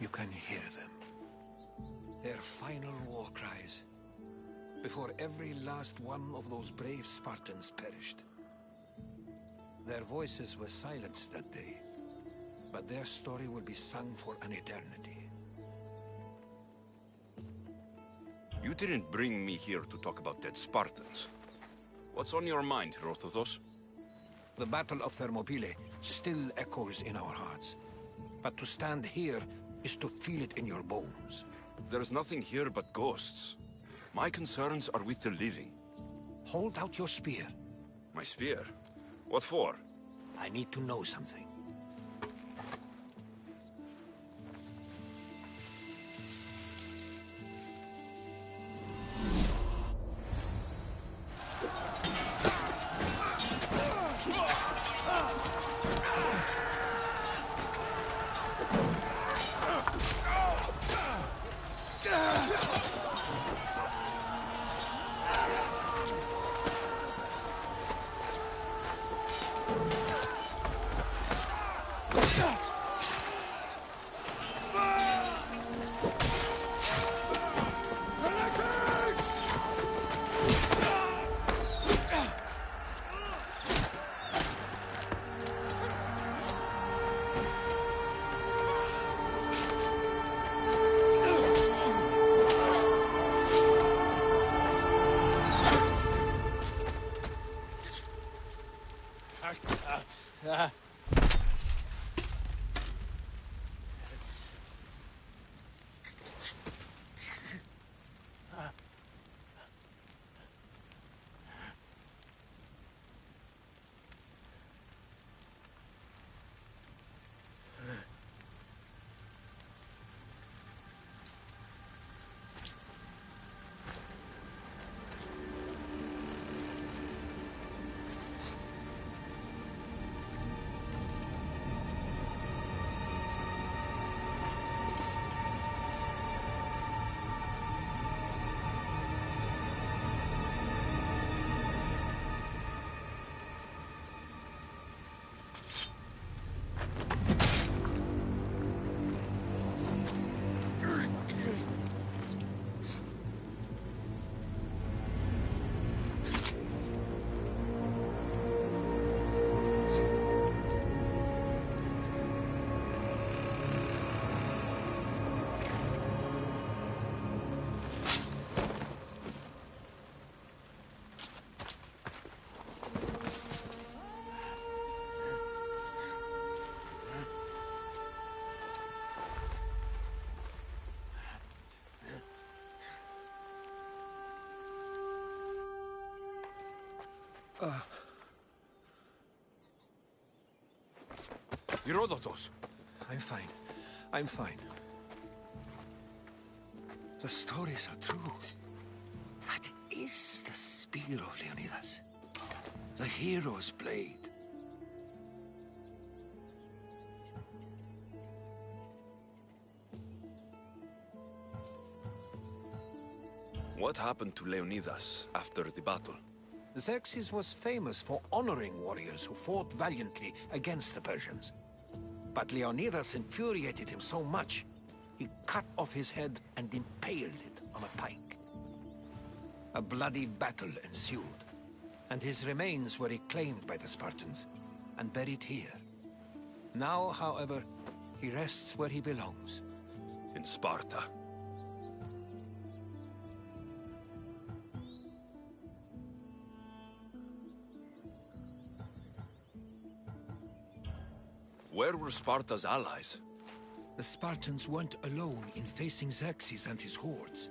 You can hear them. Their final war cries. Before every last one of those brave Spartans perished. Their voices were silenced that day, but their story will be sung for an eternity. You didn't bring me here to talk about dead Spartans. What's on your mind, Herodotus? The Battle of Thermopylae still echoes in our hearts. But to stand here is to feel it in your bones. There's nothing here but ghosts. My concerns are with the living. Hold out your spear. My spear? What for? I need to know something. Herodotus! I'm fine. I'm fine. The stories are true. That is the spear of Leonidas. The hero's blade. What happened to Leonidas after the battle? Xerxes was famous for honoring warriors who fought valiantly against the Persians. But Leonidas infuriated him so much, he cut off his head and impaled it on a pike. A bloody battle ensued, and his remains were reclaimed by the Spartans and buried here. Now, however, he rests where he belongs. In Sparta. Where were Sparta's allies? The Spartans weren't alone in facing Xerxes and his hordes.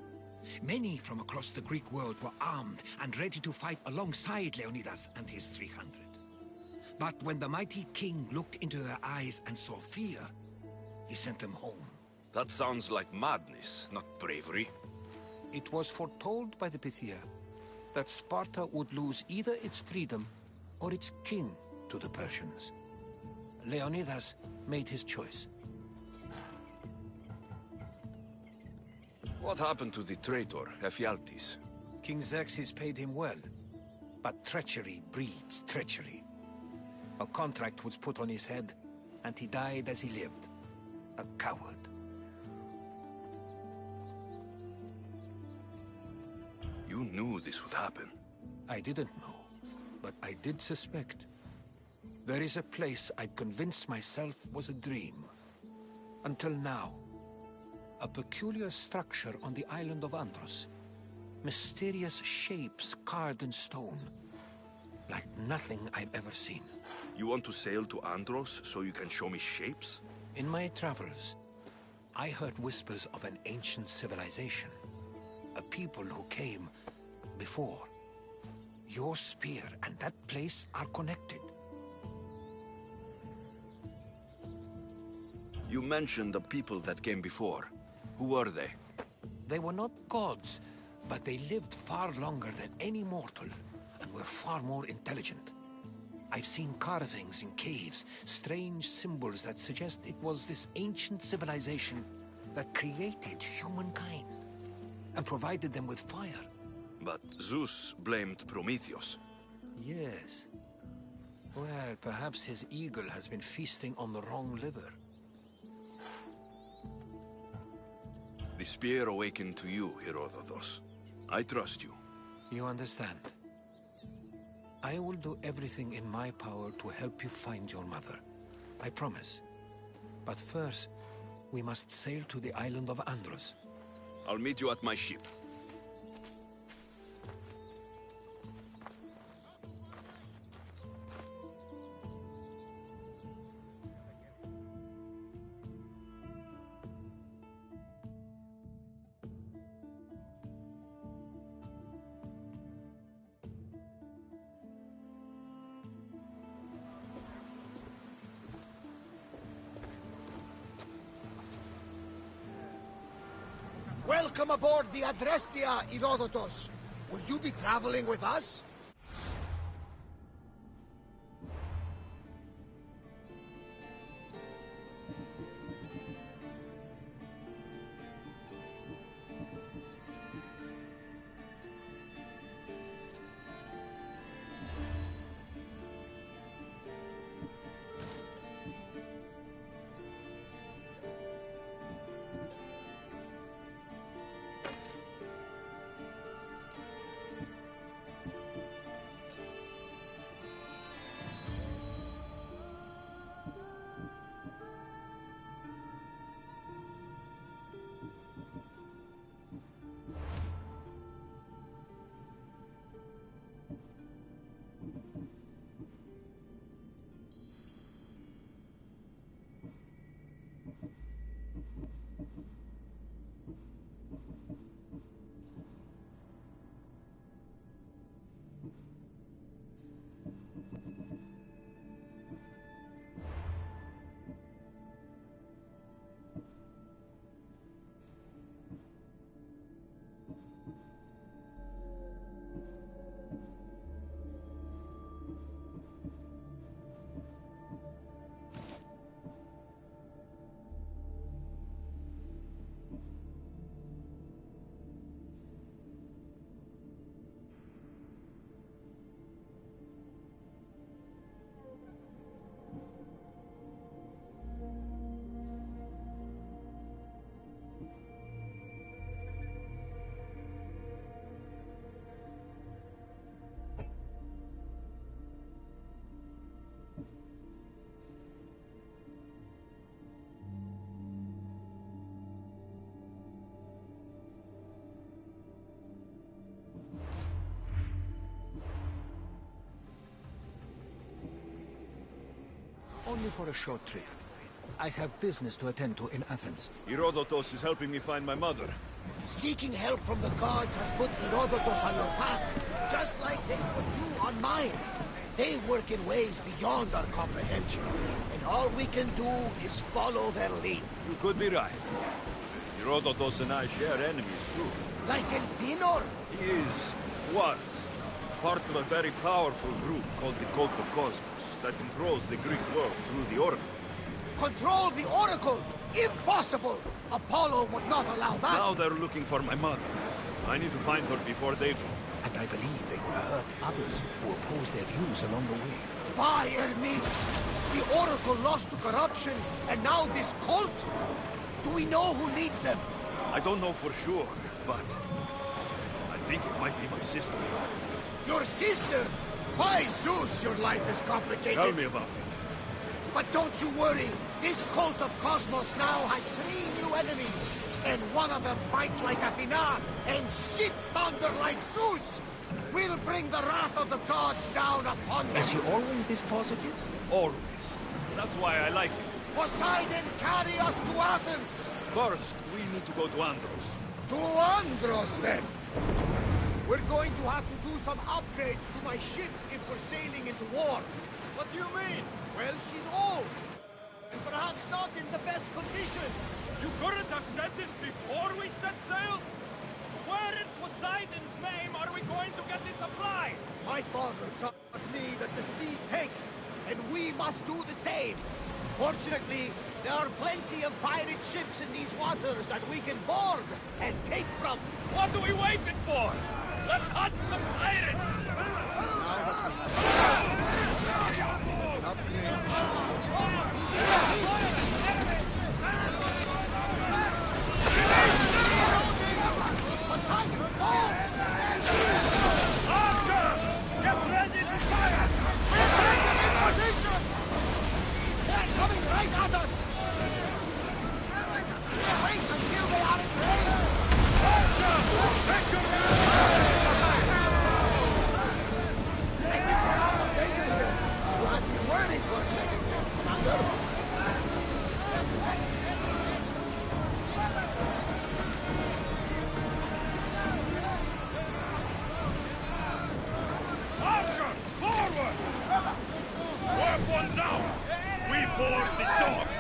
Many from across the Greek world were armed and ready to fight alongside Leonidas and his 300. But when the mighty king looked into their eyes and saw fear, he sent them home. That sounds like madness, not bravery. It was foretold by the Pythia that Sparta would lose either its freedom or its king to the Persians. Leonidas made his choice. What happened to the traitor, Ephialtes? King Xerxes paid him well, but treachery breeds treachery. A contract was put on his head, and he died as he lived. A coward. You knew this would happen. I didn't know, but I did suspect. There is a place I'd convinced myself was a dream. Until now. A peculiar structure on the island of Andros. Mysterious shapes carved in stone. Like nothing I've ever seen. You want to sail to Andros so you can show me shapes? In my travels, I heard whispers of an ancient civilization. A people who came before. Your spear and that place are connected. You mentioned the people that came before. Who were they? They were not gods, but they lived far longer than any mortal, and were far more intelligent. I've seen carvings in caves, strange symbols that suggest it was this ancient civilization that created humankind, and provided them with fire. But Zeus blamed Prometheus. Yes. Well, perhaps his eagle has been feasting on the wrong liver. The spear awakened to you, Herodotus. I trust you. You understand. I will do everything in my power to help you find your mother. I promise. But first, we must sail to the island of Andros. I'll meet you at my ship. Welcome aboard the Odisea, Herodotus. Will you be traveling with us? Only for a short trip. I have business to attend to in Athens. Herodotus is helping me find my mother. Seeking help from the gods has put Herodotus on your path, just like they put you on mine. They work in ways beyond our comprehension, and all we can do is follow their lead. You could be right. Herodotus and I share enemies too. Like Elpinor? Was part of a very powerful group called the Cult of Cosmos that controls the Greek world through the Oracle. Control the Oracle? Impossible! Apollo would not allow that! Now they're looking for my mother. I need to find her before they do. And I believe they will hurt others who oppose their views along the way. By Hermes! The Oracle lost to corruption, and now this cult? Do we know who leads them? I don't know for sure, but I think it might be my sister. Your sister? By Zeus, your life is complicated. Tell me about it. But don't you worry. This cult of Cosmos now has 3 new enemies. And one of them fights like Athena and shits thunder like Zeus. We'll bring the wrath of the gods down upon them. Is he always this positive? Always. That's why I like him. Poseidon, carry us to Athens. First, we need to go to Andros. To Andros, then. We're going to have to do some upgrades to my ship if we're sailing into war. What do you mean? Well, she's old. And perhaps not in the best condition. You couldn't have said this before we set sail? Where in Poseidon's name are we going to get this supplies? My father taught me that the sea takes, and we must do the same. Fortunately, there are plenty of pirate ships in these waters that we can board and take from. What are we waiting for? Let's hunt some pirates! Archer! Get ready to fire! They're coming right at us! Wait until they are in range! Archer! Take your I think we're out of danger here. You had me worried for a second there, Commander. Archers, forward! Weapons out! We board the dogs!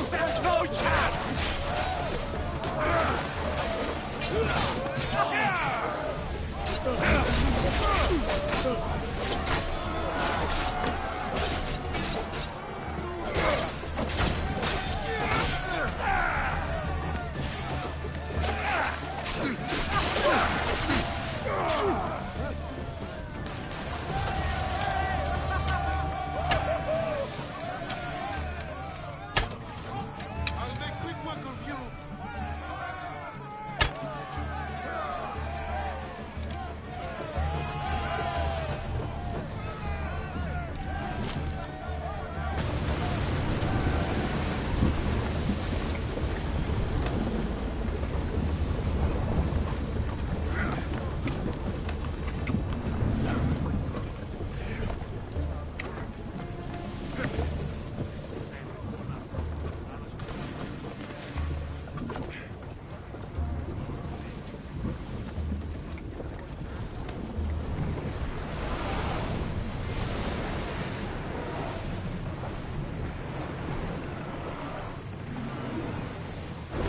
There's no chance! I'll make quick work of you.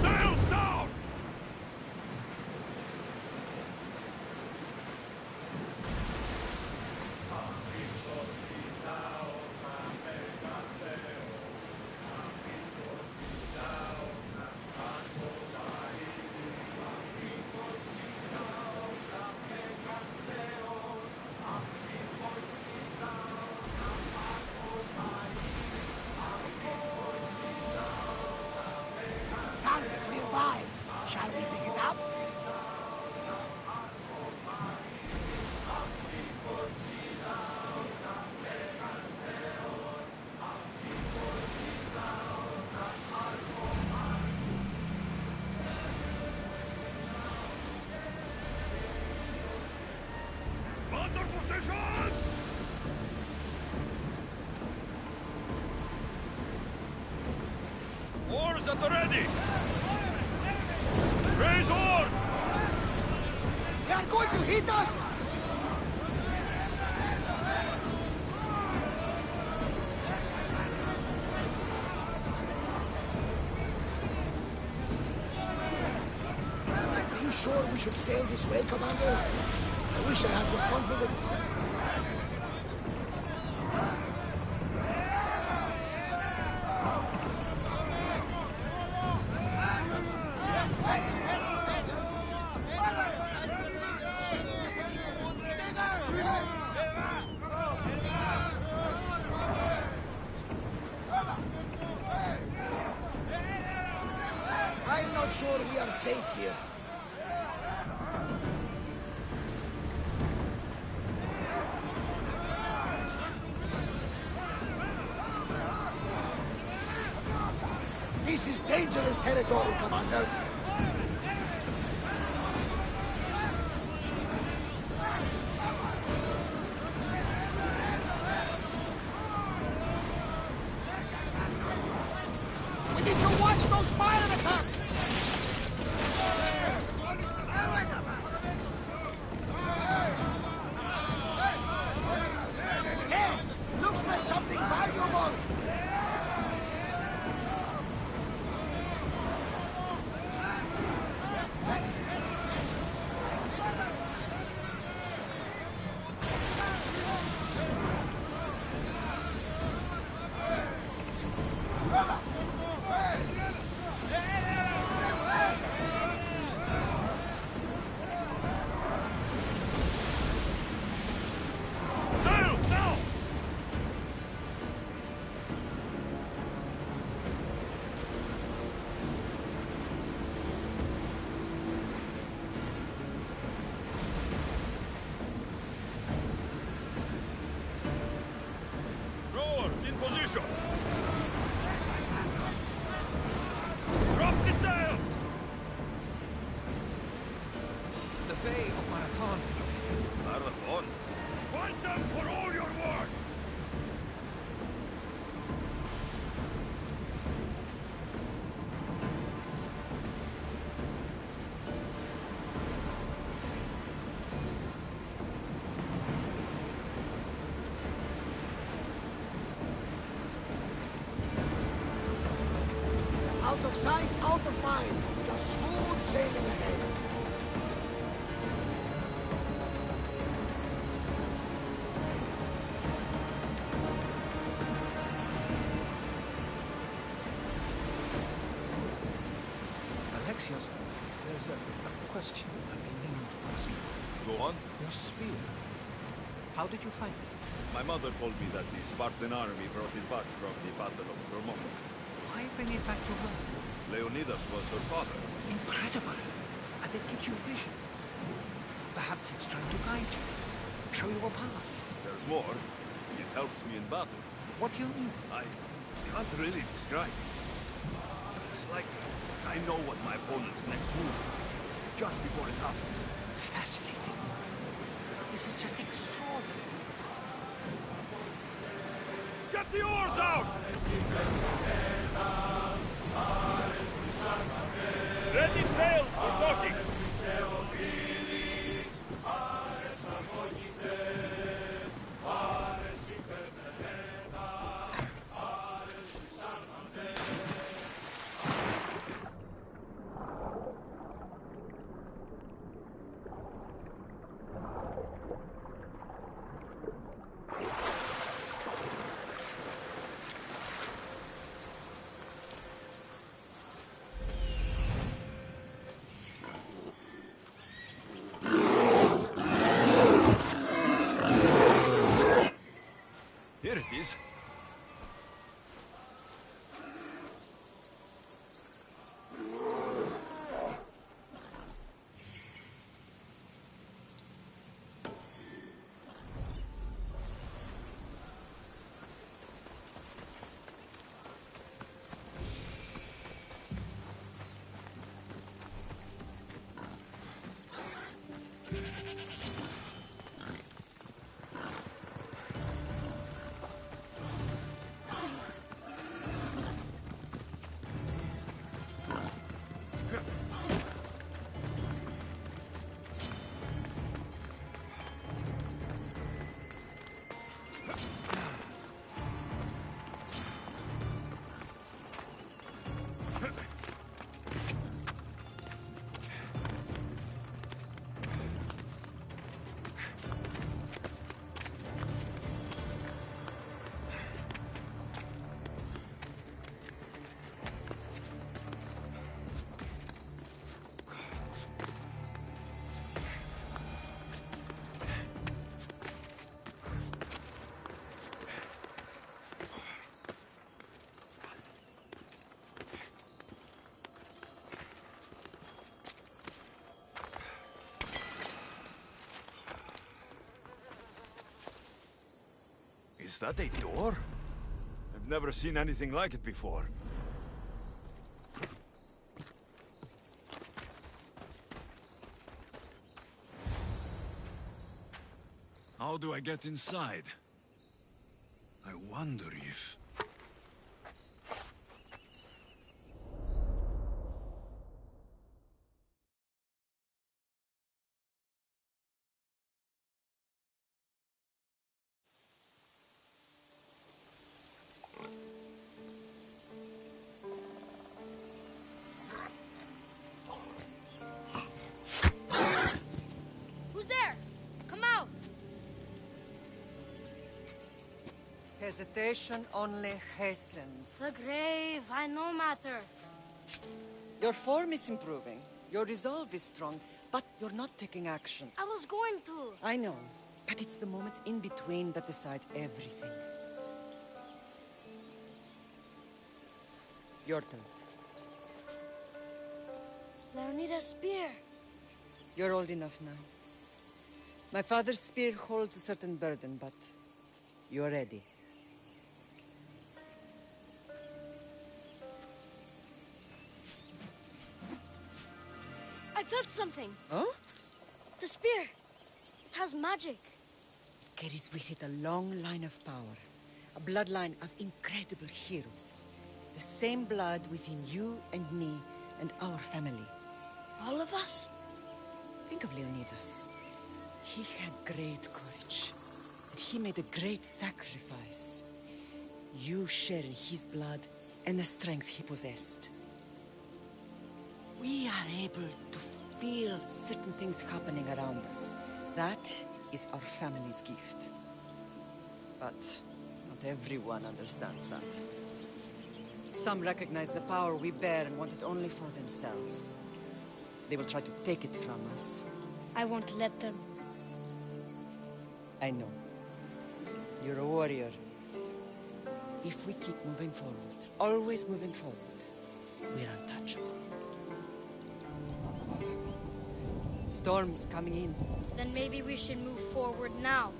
Sails down! Sounds nearby. Shall we pick it up? Under position! Oars at the ready! Raise oars! They are going to hit us! Are you sure we should sail this way, Commander? I wish I had your confidence. not sure we are safe here. This is dangerous territory, Commander. We need to watch those fire attacks! Hey! Looks like something valuable! Sails now! Rowers in position! Drop the sail! The Bay of Marathon is here. Marathon? Fight them for all your worth! Out of sight, out of mind. Just smooth sailing ahead. Alexios, there's a question I've been meaning to ask you. Go on. Your spear. How did you find it? My mother told me that the Spartan army brought it back from the Battle of Thermopylae. Why bring it back to Rome? Leonidas was her father. Incredible! And it gives you visions. Perhaps it's trying to guide you, show you a path. There's more. It helps me in battle. What do you mean? I can't really describe it. It's like I know what my opponent's next move is, just before it happens. Fascinating. This is just extraordinary. Get the oars out! Ready sails for docking! Is that a door? I've never seen anything like it before. How do I get inside? I wonder if... Who's there? Come out! Hesitation only hastens. The grave, I no matter. Your form is improving. Your resolve is strong, but you're not taking action. I was going to. I know, but it's the moments in between that decide everything. Your turn. Leonida's spear. You're old enough now. My father's spear holds a certain burden, but you're ready. I felt something. Huh? The spear. It has magic. Carries with it a long line of power. A bloodline of incredible heroes. The same blood within you and me and our family. All of us? Think of Leonidas. He had great courage. And he made a great sacrifice. You share in his blood and the strength he possessed. We are able to feel certain things happening around us. That is our family's gift. But not everyone understands that. Some recognize the power we bear and want it only for themselves. They will try to take it from us. I won't let them. I know. You're a warrior. If we keep moving forward, always moving forward, we're untouchable. Storm's coming in. Then maybe we should move forward now.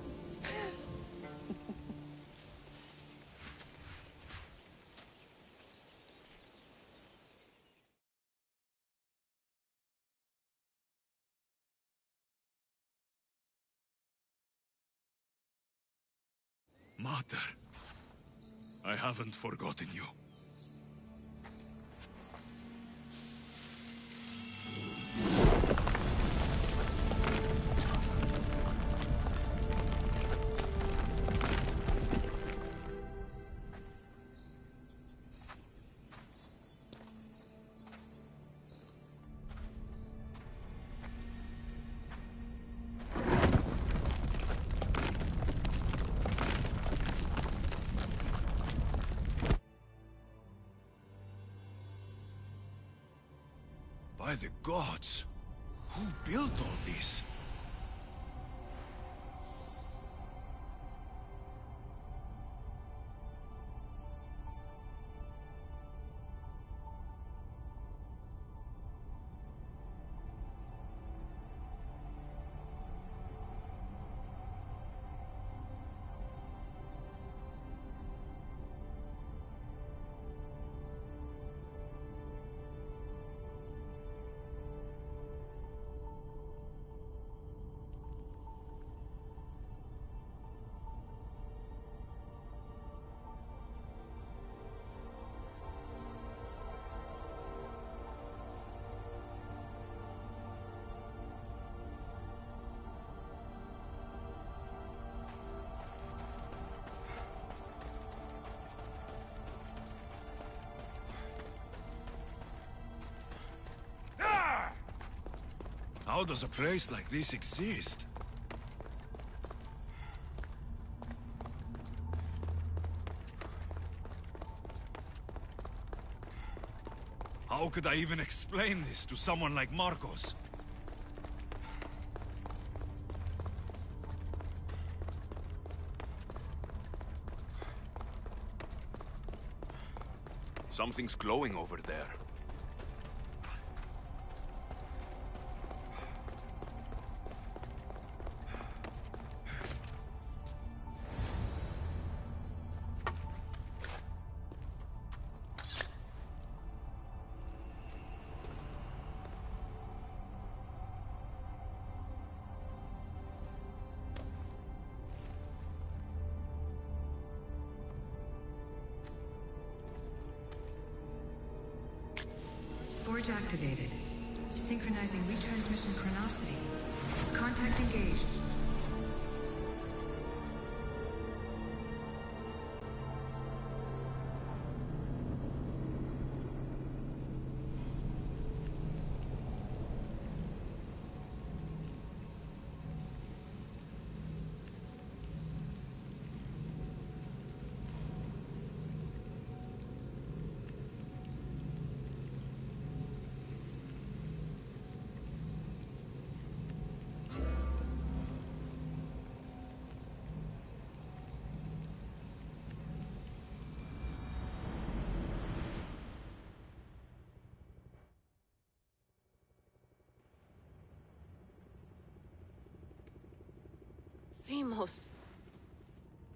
Mater, I haven't forgotten you. By the gods, who built all this? How does a place like this exist? How could I even explain this to someone like Marcos? Something's glowing over there. Forge activated. Synchronizing retransmission chronicity. Contact engaged. Themos.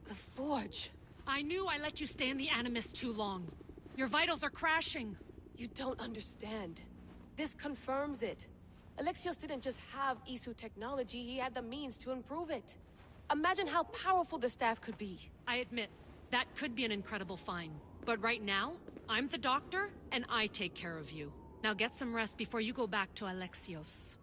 The Forge. I knew I let you stay in the Animus too long. Your vitals are crashing. You don't understand. This confirms it. Alexios didn't just have Isu technology, he had the means to improve it. Imagine how powerful the staff could be. I admit, that could be an incredible find. But right now, I'm the doctor, and I take care of you. Now get some rest before you go back to Alexios.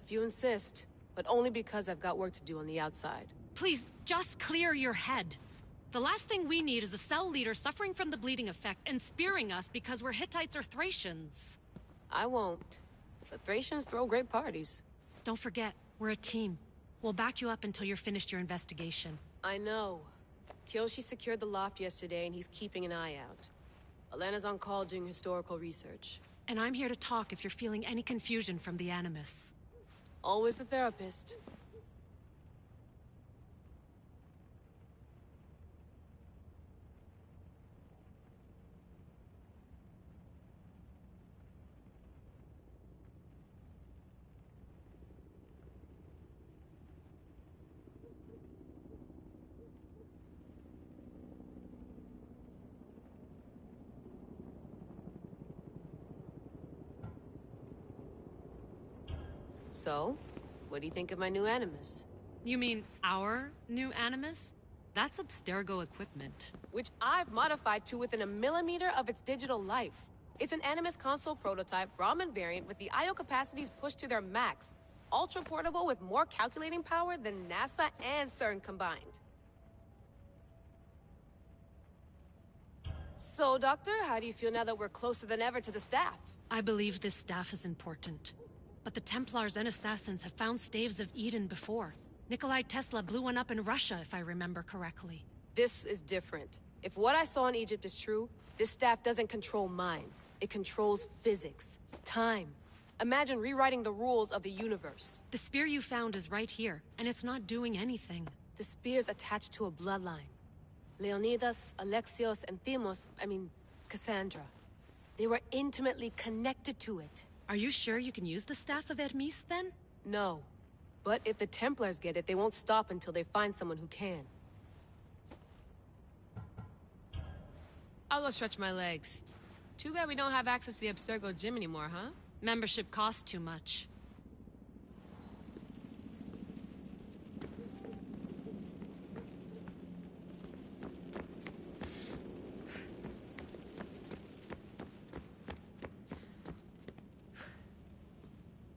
If you insist, but only because I've got work to do on the outside. Please, just clear your head. The last thing we need is a cell leader suffering from the bleeding effect and spearing us because we're Hittites or Thracians. I won't. The Thracians throw great parties. Don't forget, we're a team. We'll back you up until you're finished your investigation. I know. Kyoshi secured the loft yesterday and he's keeping an eye out. Elena's on call doing historical research. And I'm here to talk if you're feeling any confusion from the Animus. Always the therapist. So, what do you think of my new Animus? You mean our new Animus? That's Abstergo equipment. Which I've modified to within a millimeter of its digital life. It's an Animus console prototype, Brahmin variant with the I/O capacities pushed to their max. Ultra portable with more calculating power than NASA and CERN combined. So, Doctor, how do you feel now that we're closer than ever to the staff? I believe this staff is important. But the Templars and Assassins have found staves of Eden before. Nikolai Tesla blew one up in Russia, if I remember correctly. This is different. If what I saw in Egypt is true, this staff doesn't control minds. It controls physics, time. Imagine rewriting the rules of the universe. The spear you found is right here, and it's not doing anything. The spear's attached to a bloodline. Leonidas, Alexios, and Cassandra. They were intimately connected to it. Are you sure you can use the Staff of Hermes, then? No. But if the Templars get it, they won't stop until they find someone who can. I'll go stretch my legs. Too bad we don't have access to the Abstergo gym anymore, huh? Membership costs too much.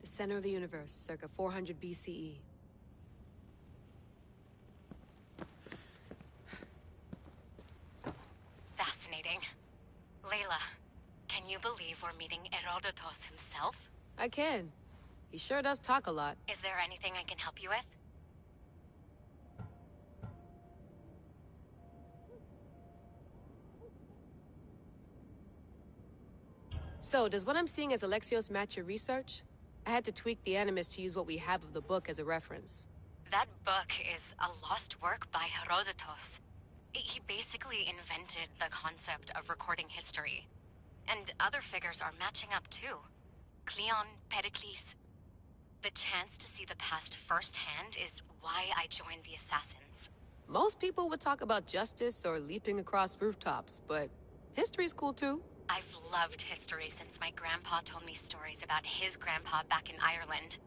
Center of the universe, circa 400 BCE. Fascinating. Layla, can you believe we're meeting Herodotus himself? I can. He sure does talk a lot. Is there anything I can help you with? So, does what I'm seeing as Alexios match your research? I had to tweak the Animus to use what we have of the book as a reference. That book is a lost work by Herodotus. He basically invented the concept of recording history. And other figures are matching up too. Cleon, Pericles. The chance to see the past firsthand is why I joined the Assassins. Most people would talk about justice or leaping across rooftops, but history's cool too. I've loved history since my grandpa told me stories about his grandpa back in Ireland.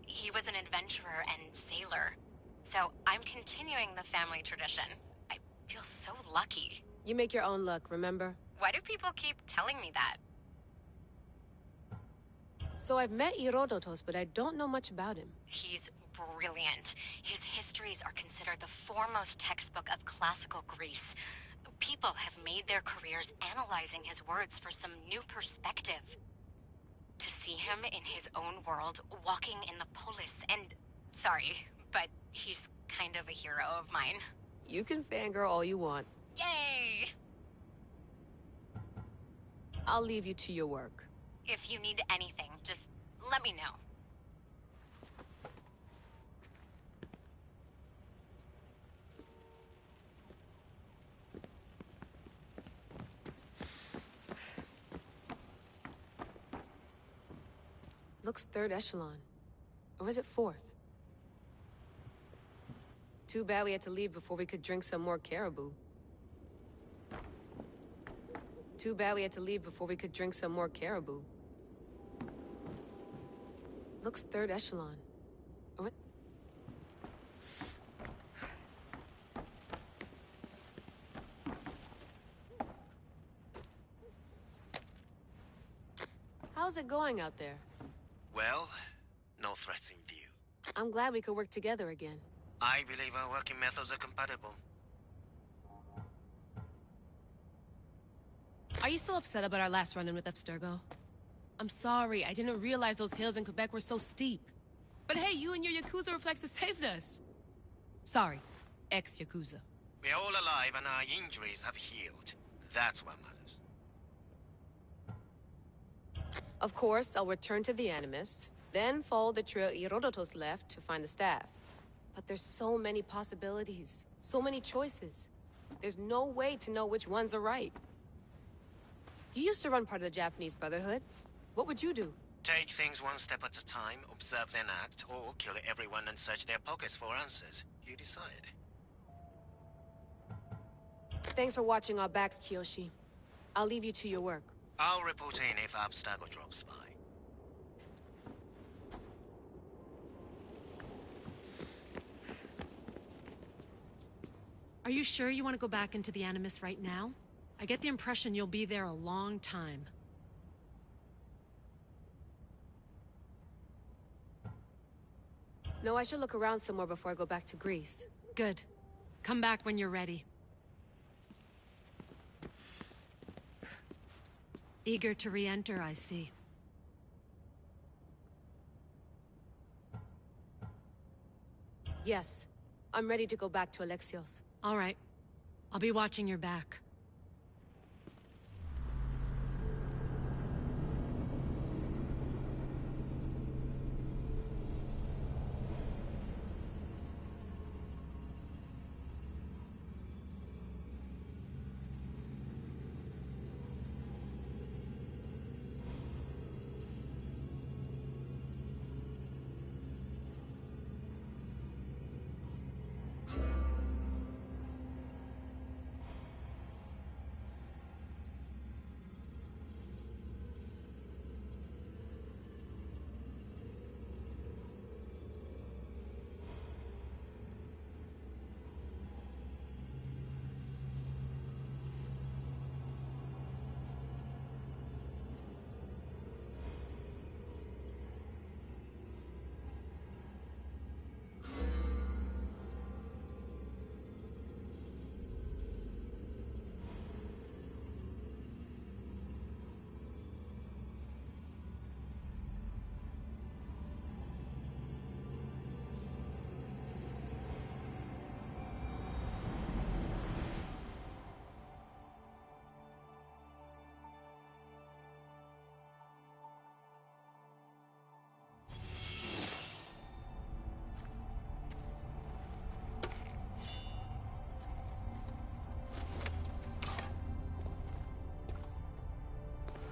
He was an adventurer and sailor, so I'm continuing the family tradition. I feel so lucky. You make your own luck, remember? Why do people keep telling me that? So I've met Herodotus, but I don't know much about him. He's brilliant. His histories are considered the foremost textbook of classical Greece. People have made their careers analyzing his words for some new perspective. To see him in his own world, walking in the polis, and... Sorry, but he's kind of a hero of mine. You can fangirl all you want. Yay! I'll leave you to your work. If you need anything, just let me know. Looks third echelon. Or is it fourth? Too bad we had to leave before we could drink some more caribou. Too bad we had to leave before we could drink some more caribou. Looks third echelon. Or... How's it going out there? Well, no threats in view. I'm glad we could work together again. I believe our working methods are compatible. Are you still upset about our last run-in with Abstergo? I'm sorry, I didn't realize those hills in Quebec were so steep. But hey, you and your Yakuza reflexes saved us. Sorry, ex-Yakuza. We're all alive and our injuries have healed. That's what matters. Of course, I'll return to the Animus, then follow the trail Herodotus left to find the staff. But there's so many possibilities, so many choices. There's no way to know which ones are right. You used to run part of the Japanese Brotherhood. What would you do? Take things one step at a time, observe then act, or kill everyone and search their pockets for answers. You decide. Thanks for watching our backs, Kiyoshi. I'll leave you to your work. I'll report in if Abstergo drops by. Are you sure you want to go back into the Animus right now? I get the impression you'll be there a long time. No, I should look around some more before I go back to Greece. Good. Come back when you're ready. Eager to re-enter, I see. Yes. I'm ready to go back to Alexios. All right. I'll be watching your back.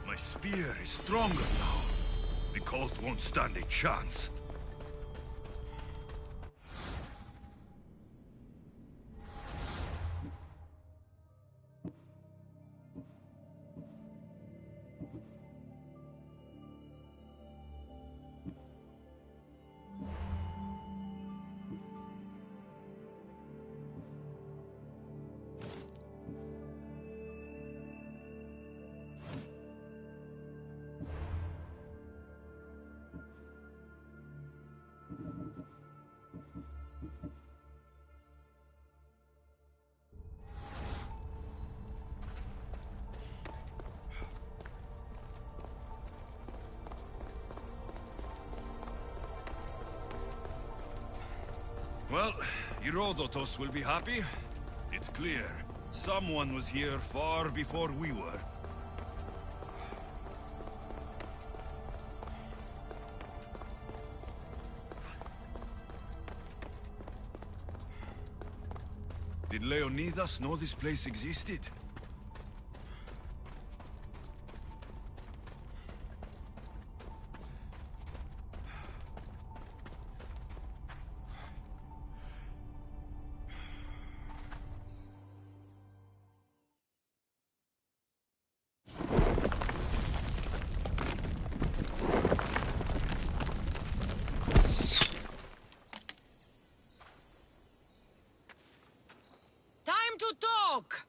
My spear is stronger now. The cult won't stand a chance. Well, Herodotus will be happy. It's clear. Someone was here far before we were. Did Leonidas know this place existed? Time to talk!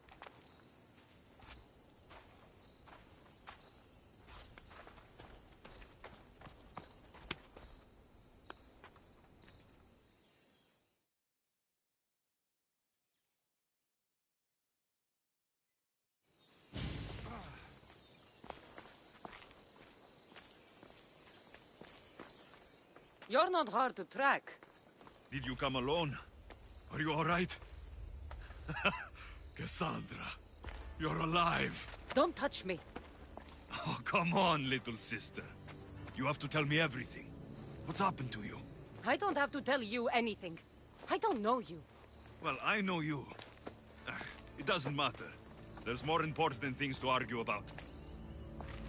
You're not hard to track. Did you come alone? Are you all right? Cassandra, you're alive. Don't touch me. Oh, come on, little sister. You have to tell me everything. What's happened to you? I don't have to tell you anything. I don't know you. Well, I know you. It doesn't matter. There's more important things to argue about.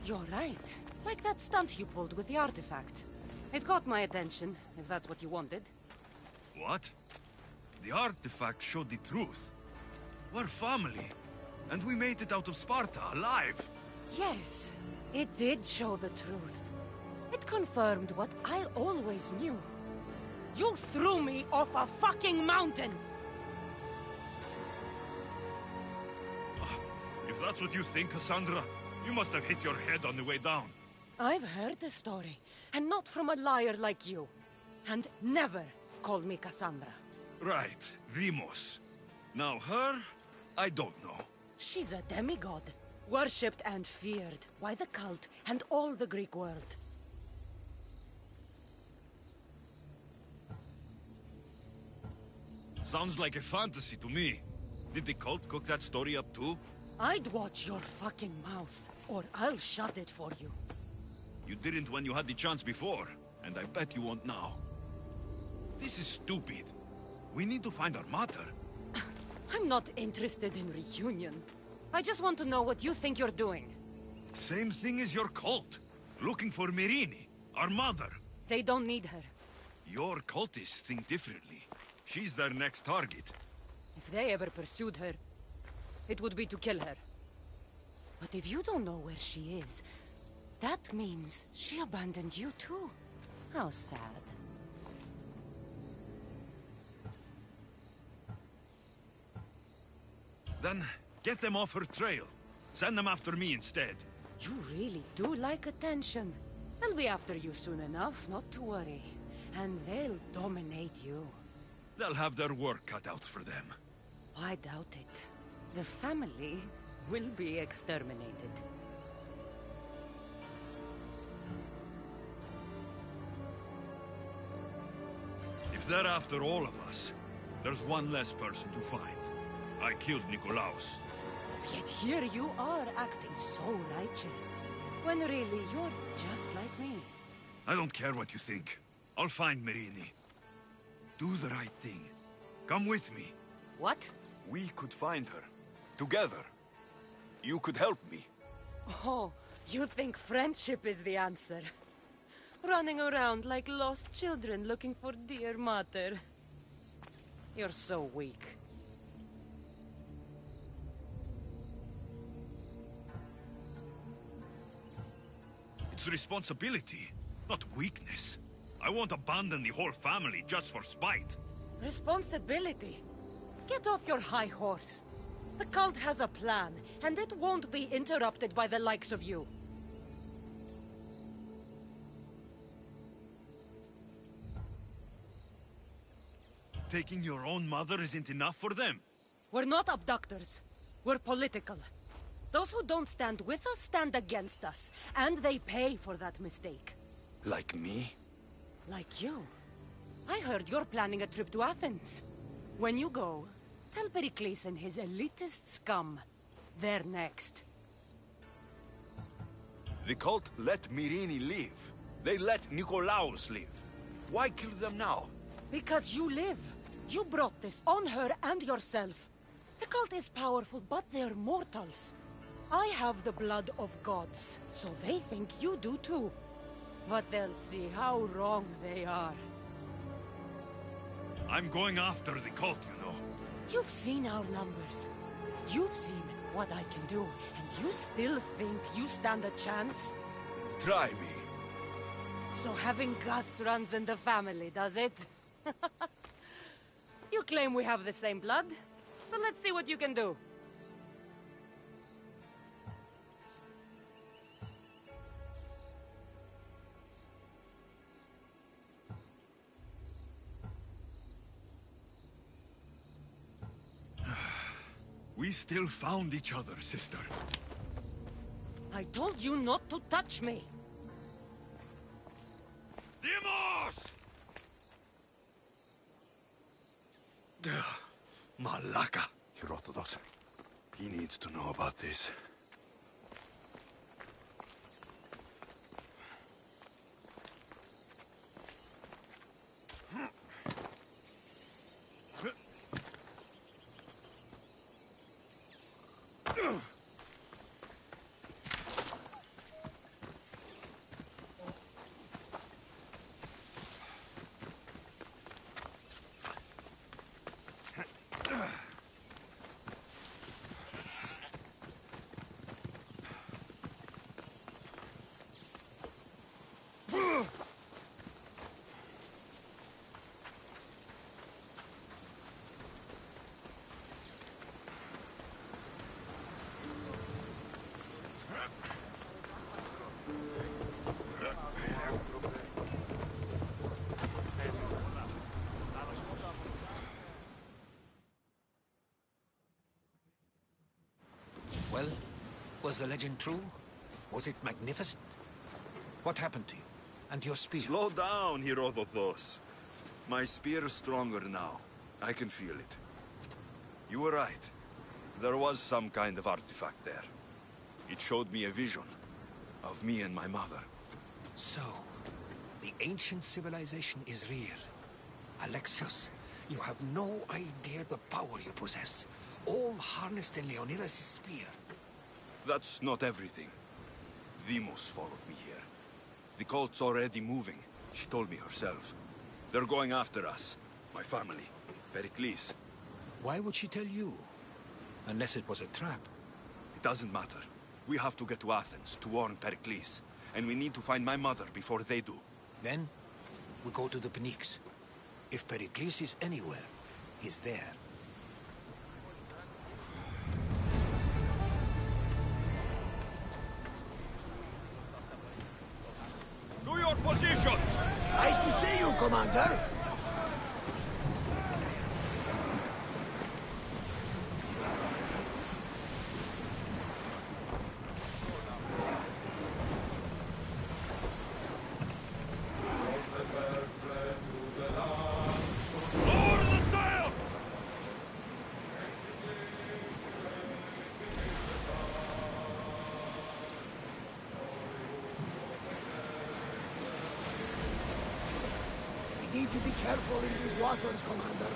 You're right. Like that stunt you pulled with the artifact. It caught my attention, if that's what you wanted. What? The artifact showed the truth. We're family. And we made it out of Sparta, alive. Yes, it did show the truth. It confirmed what I always knew. You threw me off a fucking mountain! If that's what you think, Cassandra, you must have hit your head on the way down. I've heard the story, and not from a liar like you. And never call me Cassandra. Right, Demos. Now her, I don't know. She's a demigod, worshipped and feared by the cult and all the Greek world. Sounds like a fantasy to me. Did the cult cook that story up too? I'd watch your fucking mouth, or I'll shut it for you. You didn't when you had the chance before, and I bet you won't now. This is stupid. We need to find our mother. I'm not interested in reunion. I just want to know what you think you're doing. Same thing as your cult. Looking for Myrrine, our mother. They don't need her. Your cultists think differently. She's their next target. If they ever pursued her, it would be to kill her. But if you don't know where she is, that means she abandoned you too. How sad. Then, get them off her trail. Send them after me instead. You really do like attention. They'll be after you soon enough, not to worry. And they'll dominate you. They'll have their work cut out for them. I doubt it. The family will be exterminated. If they're after all of us, there's one less person to find. I killed Nikolaos. Yet here you are, acting so righteous. When really, you're just like me. I don't care what you think. I'll find Myrrine. Do the right thing. Come with me. What? We could find her. Together. You could help me. Oh, you think friendship is the answer? Running around like lost children looking for dear mother. You're so weak. It's responsibility, not weakness. I won't abandon the whole family just for spite. Responsibility? Get off your high horse. The cult has a plan, and it won't be interrupted by the likes of you. Taking your own mother isn't enough for them? We're not abductors. We're political. Those who don't stand with us stand against us, and they pay for that mistake. Like me? Like you. I heard you're planning a trip to Athens. When you go, tell Pericles and his elitist scum they're next. The cult let Myrine live. They let Nikolaos live. Why kill them now? Because you live. You brought this on her and yourself. The cult is powerful, but they're mortals. I have the blood of gods, so they think you do too. But they'll see how wrong they are. I'm going after the cult, you know. You've seen our numbers. You've seen what I can do, and you still think you stand a chance? Try me. So having guts runs in the family, does it? You claim we have the same blood, so let's see what you can do. We still found each other, sister. I told you not to touch me! Demos! Malaka. Herodotus. He needs to know about this. Well, was the legend true? Was it magnificent? What happened to you? And your spear? Slow down, Herodotus. My spear is stronger now. I can feel it. You were right. There was some kind of artifact there. It showed me a vision of me and my mother. So, the ancient civilization is real. Alexios, you have no idea the power you possess. All harnessed in Leonidas' spear. That's not everything. Demos followed me here. The cult's already moving. She told me herself. They're going after us. My family. Pericles. Why would she tell you? Unless it was a trap. It doesn't matter. We have to get to Athens to warn Pericles. And we need to find my mother before they do. Then, we go to the Pnyx. If Pericles is anywhere, he's there. To your positions! Nice to see you, Commander. Lower the sail! We need to be careful in these waters, Commander.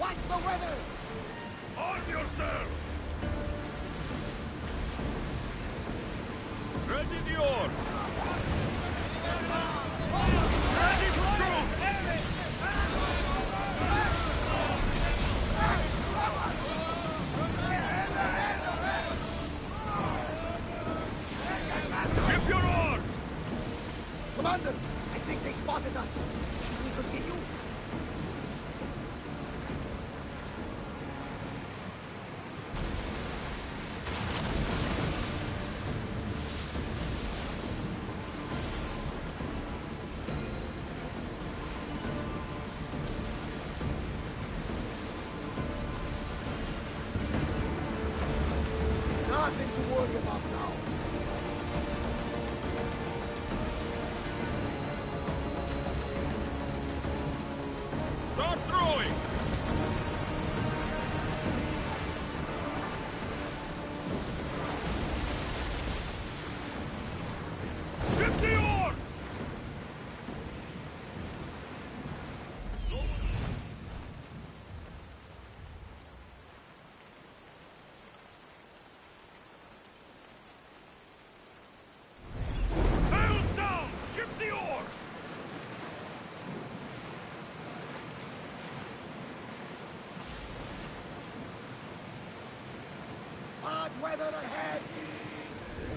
Watch the weather! On yourselves! Ready weather ahead!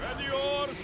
Ready yours!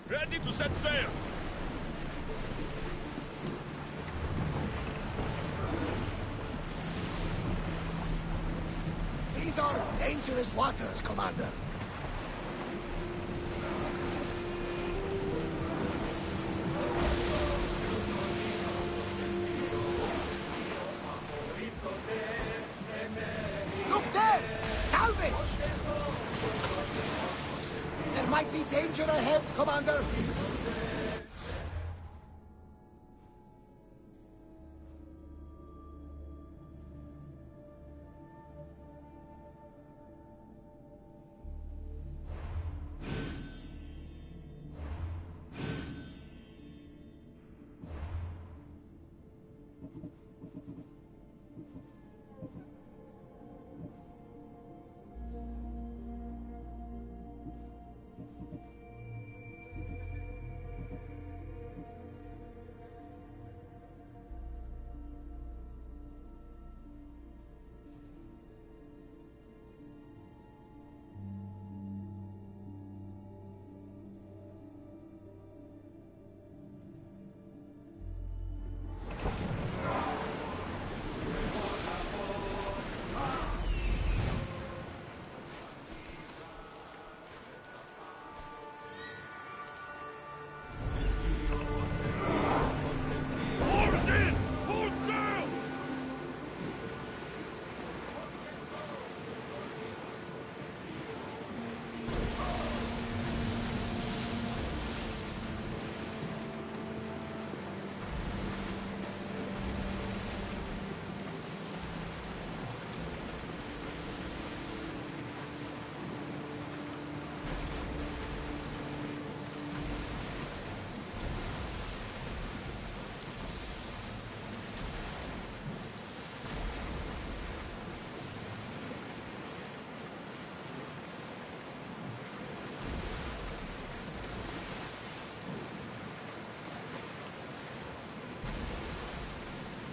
Ready to set sail! These are dangerous waters, Commander. Look there! Salvage! There might be danger ahead, Commander.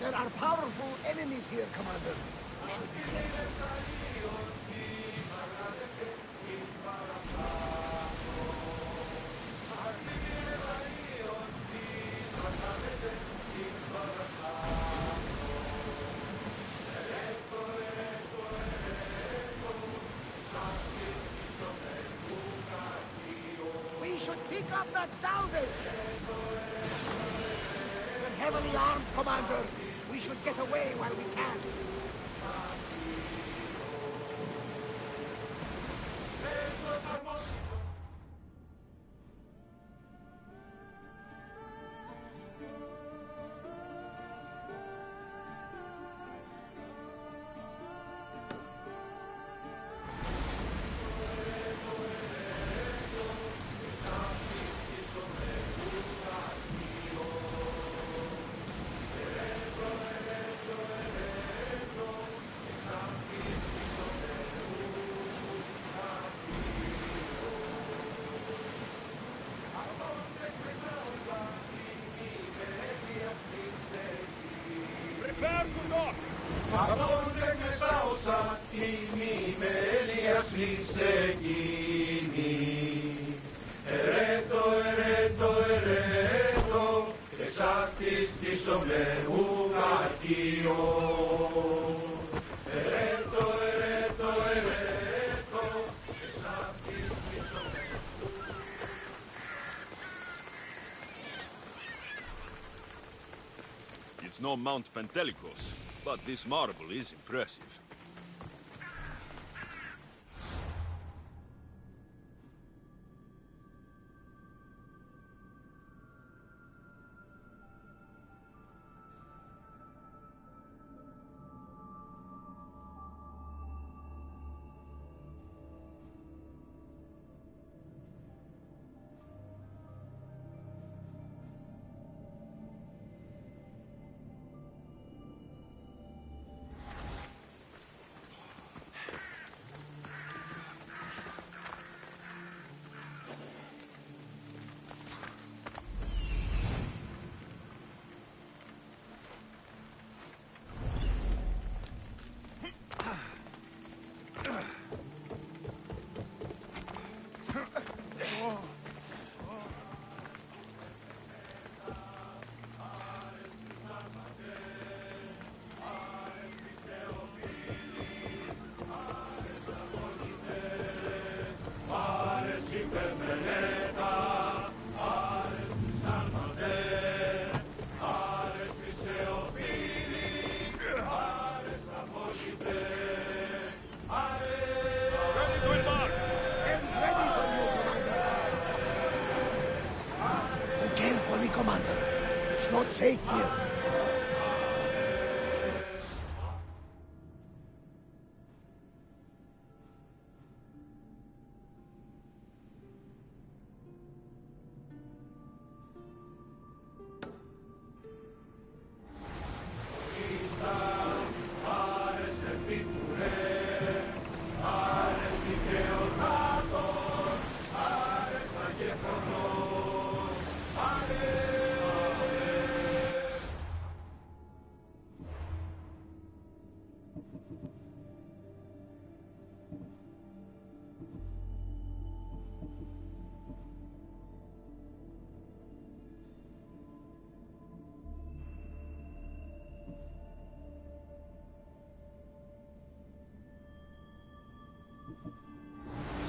There are powerful enemies here, Commander. We should be careful. We should pick up that salvage! We're heavily armed, Commander. We should get away while we can. It's no Mount Pentelicus, but this marble is impressive. Commander. It's not safe here.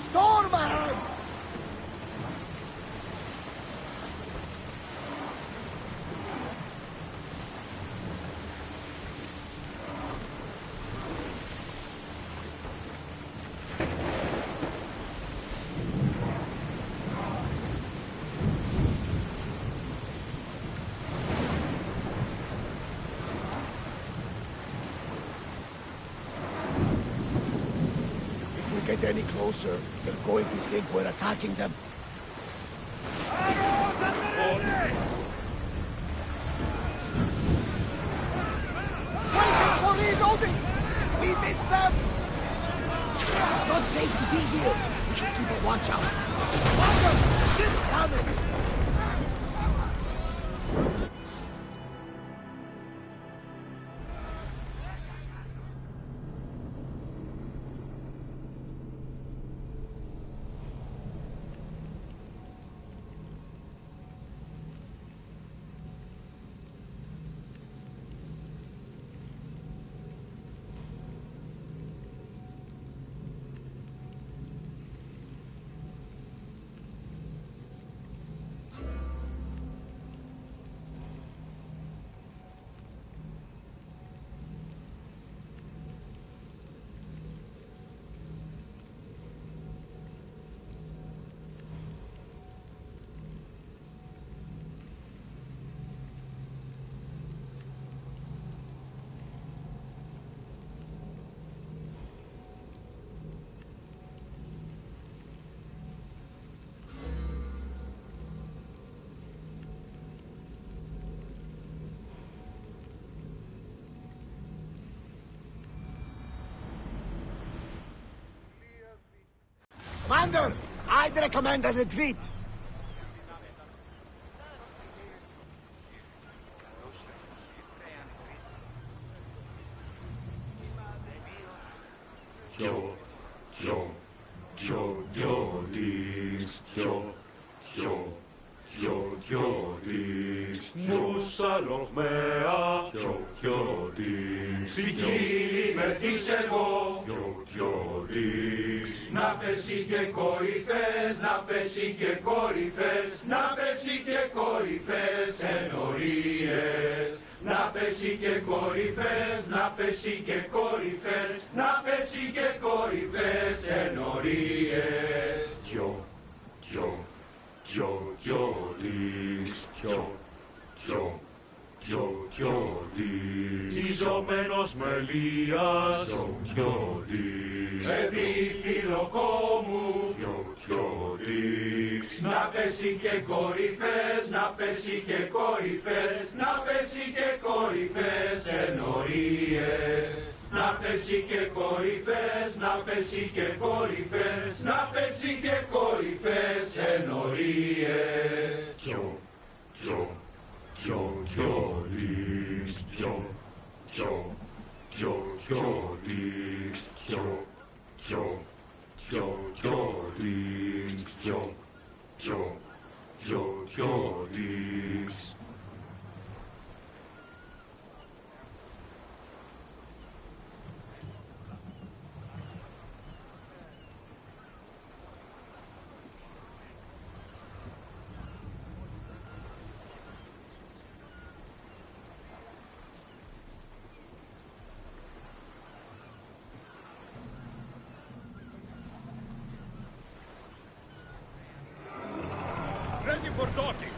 Storm ahead! Get any closer, they're going to think we're attacking them. Waiting for reloading! We missed them! It's not safe to be here. We should keep a watch out. Water! Ship's coming! Commander, I'd recommend a retreat. Νούσα λοχμαία, ποικίλη μεθύς εγώ, να πέσει και κορυφές, να πέσει και κορυφές, να πέσει και κορυφές ενορίες. Να πέσει και κορυφές, να πέσει και κορυφές, να πέσει και κορυφές ενορίες. Τιζωμένος μελίας, παιδί φιλοκόμου, να πέσει και κορυφές, να πέσει και κορυφές, να πέσει και κορυφές ενορίες. Να πέσει και κορυφές, να πέσει και κορυφές, να πέσει και κορυφές ενορίες. Ready for docking.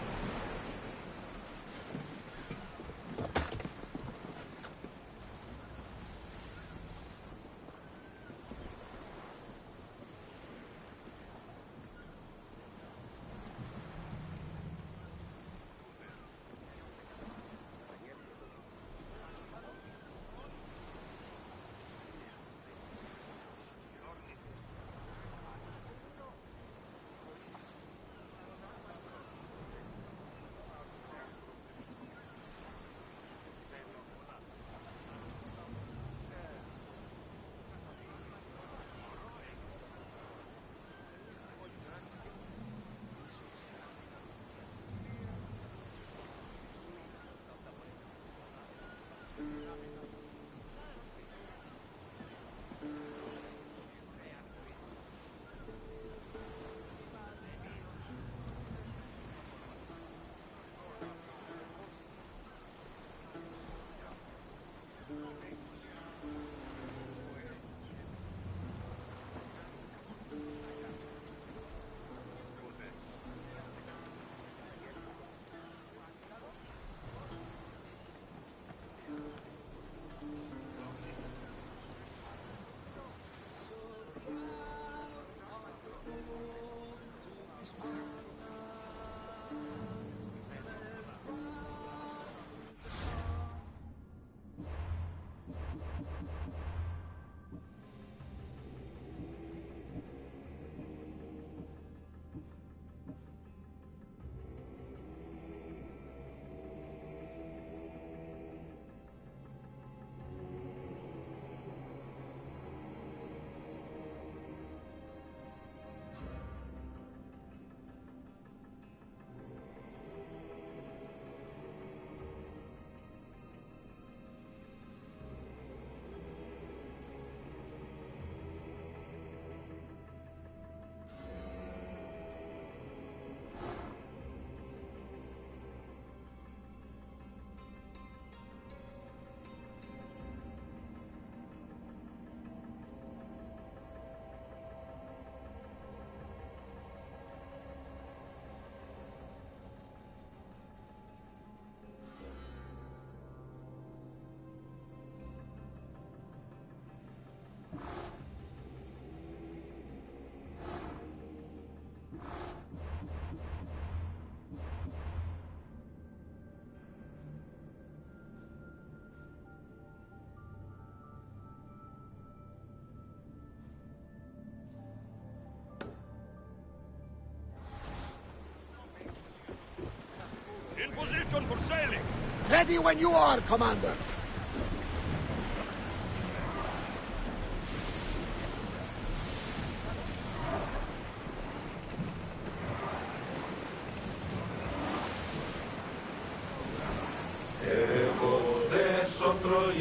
In position for sailing. Ready when you are, Commander.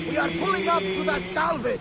We are pulling up to that salvage.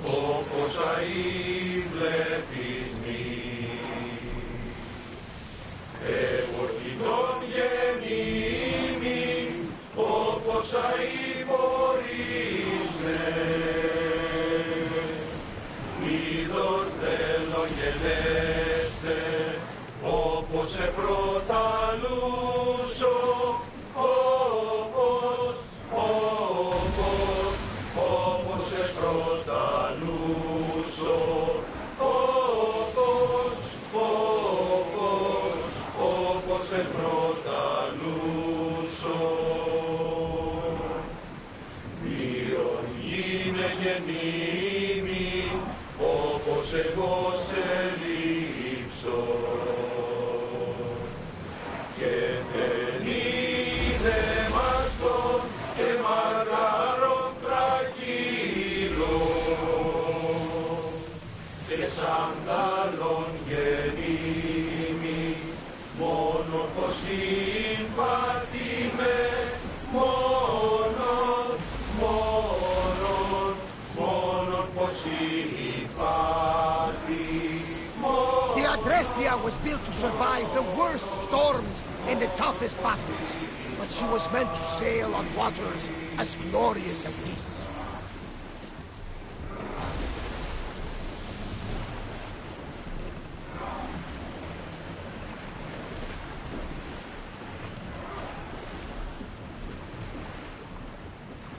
The Odisea was built to survive the worst storms and the toughest battles, but she was meant to sail on waters as glorious as this.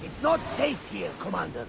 It's not safe here, Commander.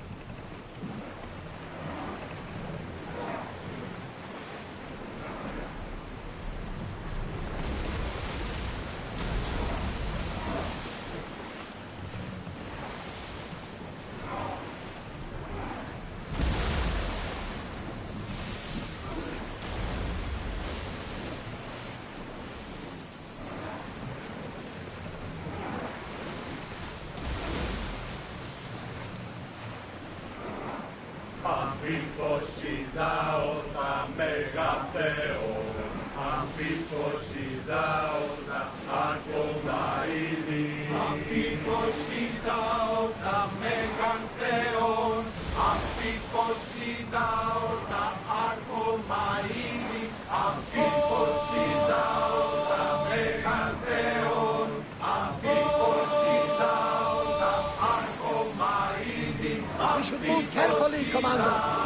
We should move carefully, Commander.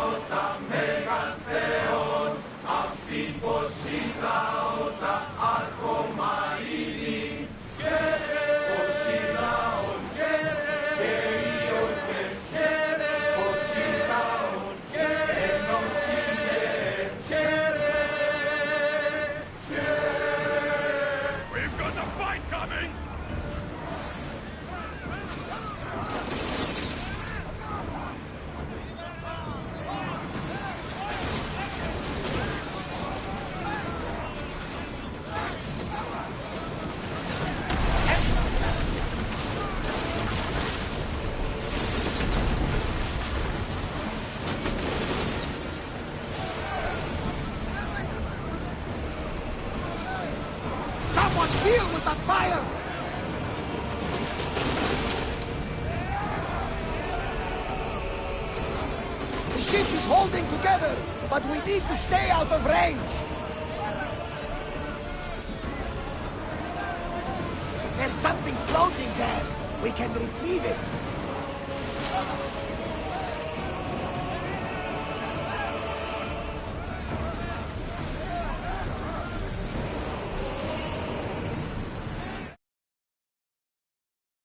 We've got a fight coming! Someone deal with that fire! The ship is holding together, but we need to stay out of range. There's something floating there. We can retrieve it.